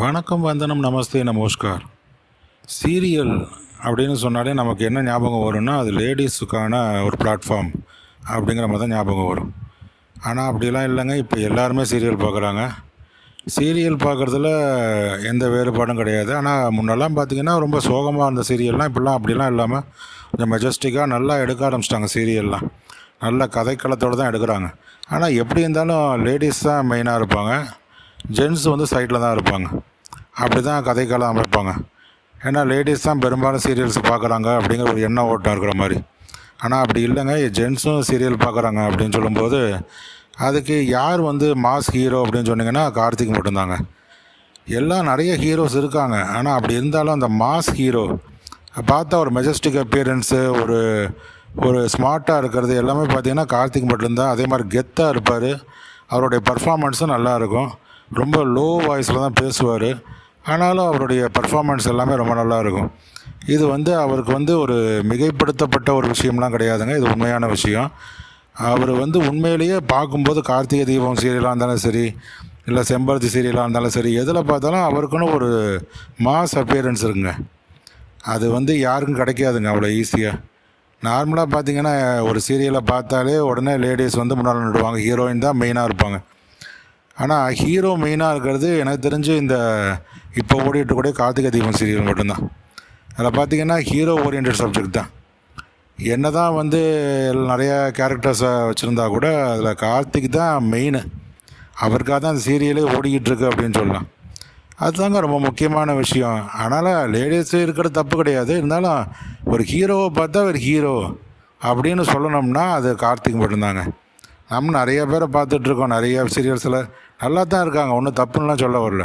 வணக்கம், வந்தனம், நமஸ்தே, நமஸ்கார். சீரியல் அப்படின்னு சொன்னாலே நமக்கு என்ன ஞாபகம் வரும்னா, அது லேடிஸுக்கான ஒரு பிளாட்ஃபார்ம் அப்படிங்கிற மாதிரி தான் ஞாபகம் வரும். ஆனால் அப்படிலாம் இல்லைங்க. இப்போ எல்லாருமே சீரியல் பார்க்குறாங்க. சீரியல் பார்க்குறதுல எந்த வேறுபாடும் கிடையாது. ஆனால் முன்னெல்லாம் பார்த்திங்கன்னா ரொம்ப சோகமாக இருந்த சீரியல்லாம் இப்படிலாம் அப்படிலாம் இல்லாமல் கொஞ்சம் மெஜஸ்டிக்காக நல்லா எடுக்க ஆரம்பிச்சிட்டாங்க. சீரியல்லாம் நல்ல கதைக்களத்தோடு தான் எடுக்கிறாங்க. ஆனால் எப்படி இருந்தாலும் லேடிஸ் தான் மெயினாக இருப்பாங்க, ஜென்ஸ் வந்து சைடில் தான் இருப்பாங்க. அப்படி தான் கதைக்களம் அமைப்பாங்க. ஏன்னா லேடிஸ் தான் பெரும்பாலும் சீரியல்ஸ் பார்க்குறாங்க அப்படிங்கிற ஒரு எண்ணம் ஓட்டம் இருக்கிற மாதிரி. ஆனால் அப்படி இல்லைங்க, ஜென்ஸும் சீரியல் பார்க்குறாங்க அப்படின்னு சொல்லும்போது அதுக்கு யார் வந்து மாஸ் ஹீரோ அப்படின்னு சொன்னிங்கன்னா கார்த்திக் மட்டும்தாங்க. எல்லாம் நிறைய ஹீரோஸ் இருக்காங்க. ஆனால் அப்படி இருந்தாலும் அந்த மாஸ் ஹீரோ பார்த்தா ஒரு மெஜஸ்டிக் அப்பியரன்ஸு, ஒரு ஸ்மார்ட்டாக இருக்கிறது எல்லாமே பார்த்திங்கன்னா கார்த்திக் மட்டும்தான். அதே மாதிரி கெத்தாக இருப்பார். அவருடைய பர்ஃபார்மன்ஸும் நல்லாயிருக்கும். ரொம்ப லோ வாய்ஸில் தான் பேசுவார். ஆனாலும் அவருடைய பர்ஃபார்மன்ஸ் எல்லாமே ரொம்ப நல்லாயிருக்கும். இது வந்து அவருக்கு வந்து ஒரு மிகைப்படுத்தப்பட்ட ஒரு விஷயம்லாம் கிடையாதுங்க. இது உண்மையான விஷயம். அவர் வந்து உண்மையிலேயே பார்க்கும்போது கார்த்திகை தீபம் சீரியலாக இருந்தாலும் சரி, இல்லை செம்பருத்தி சீரியலாக இருந்தாலும் சரி, எதில் பார்த்தாலும் அவருக்குன்னு ஒரு மாஸ் அப்பியரன்ஸ் இருக்குங்க. அது வந்து யாருக்கும் கிடைக்காதுங்க அவ்வளோ ஈஸியாக. நார்மலாக பார்த்திங்கன்னா ஒரு சீரியலை பார்த்தாலே உடனே லேடிஸ் வந்து முன்னால் நின்றுடுவாங்க. ஹீரோயின் தான் மெயினாக இருப்பாங்க. ஆனால் ஹீரோ மெயினாக இருக்கிறது எனக்கு தெரிஞ்சு இந்த இப்போ ஓடிட்டுக்கூடிய கார்த்திகை தீபம் சீரியல் மட்டும்தான். அதில் பார்த்திங்கன்னா ஹீரோ ஓரியன்ட் சப்ஜெக்ட் தான். என்ன தான் வந்து நிறையா கேரக்டர்ஸை வச்சுருந்தா கூட அதில் கார்த்திக் தான் மெயின். அவருக்காக தான் அந்த சீரியலே ஓடிக்கிட்டு இருக்கு அப்படின்னு சொல்லலாம். அதுதாங்க ரொம்ப முக்கியமான விஷயம். அதனால் லேடிஸு இருக்கிறது தப்பு கிடையாது. இருந்தாலும் ஒரு ஹீரோவை பார்த்தா ஒரு ஹீரோ அப்படின்னு சொல்லணும்னா அது கார்த்திக் மட்டும்தாங்க. நம்ம நிறைய பேரை பார்த்துட்ருக்கோம். நிறைய சீரியல்ஸில் நல்லா தான் இருக்காங்க, ஒன்றும் தப்புன்னெலாம் சொல்ல வரல.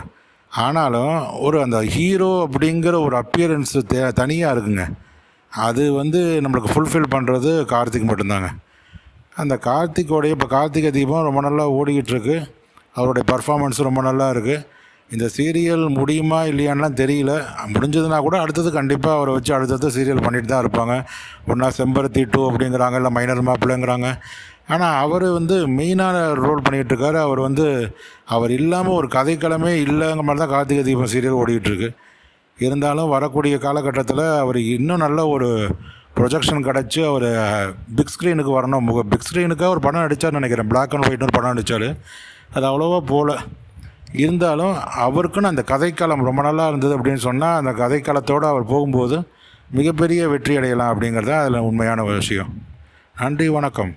ஆனாலும் ஒரு அந்த ஹீரோ அப்படிங்கிற ஒரு அப்பியரன்ஸு தனியாக இருக்குங்க. அது வந்து நம்மளுக்கு ஃபுல்ஃபில் பண்ணுறது கார்த்திக் மட்டும்தாங்க. அந்த கார்த்திக்கோடைய இப்போ கார்த்திகை தீபம் ரொம்ப நல்லா ஓடிக்கிட்டுருக்கு. அவருடைய பர்ஃபார்மன்ஸ் ரொம்ப நல்லா இருக்குது. இந்த சீரியல் முடியுமா இல்லையான்லாம் தெரியல. முடிஞ்சதுன்னா கூட அடுத்தது கண்டிப்பாக அவரை வச்சு அடுத்தது சீரியல் பண்ணிட்டு தான் இருப்பாங்க. ஒன்றா செம்பருத்தி 2 அப்படிங்கிறாங்க, இல்லை மைனர் மாப்பிள்ளைங்கிறாங்க. ஆனால் அவர் வந்து மெயினான ரோல் பண்ணிகிட்ருக்காரு. அவர் இல்லாமல் ஒரு கதைக்களமே இல்லைங்கிற மாதிரி தான் கார்த்திகை தீபம் சீரியல் ஓடிக்கிட்டுருக்கு. இருந்தாலும் வரக்கூடிய காலகட்டத்தில் அவர் இன்னும் நல்ல ஒரு ப்ரொஜெக்ஷன் கிடச்சி அவர் பிக் ஸ்க்ரீனுக்கு வரணும். பிக் ஸ்க்ரீனுக்காக ஒரு படம் நடித்தார்னு நினைக்கிறேன். பிளாக் அண்ட் ஒயிட்னு ஒரு படம் நடித்தார். அது அவ்வளோவா போகல. இருந்தாலும் அவருக்குன்னு அந்த கதைக்களம் ரொம்ப நல்லா இருந்தது அப்படின்னு சொன்னால் அந்த கதைக்களத்தோடு அவர் போகும்போது மிகப்பெரிய வெற்றி அடையலாம் அப்படிங்கிறது தான் அதில் உண்மையான விஷயம். நன்றி, வணக்கம்.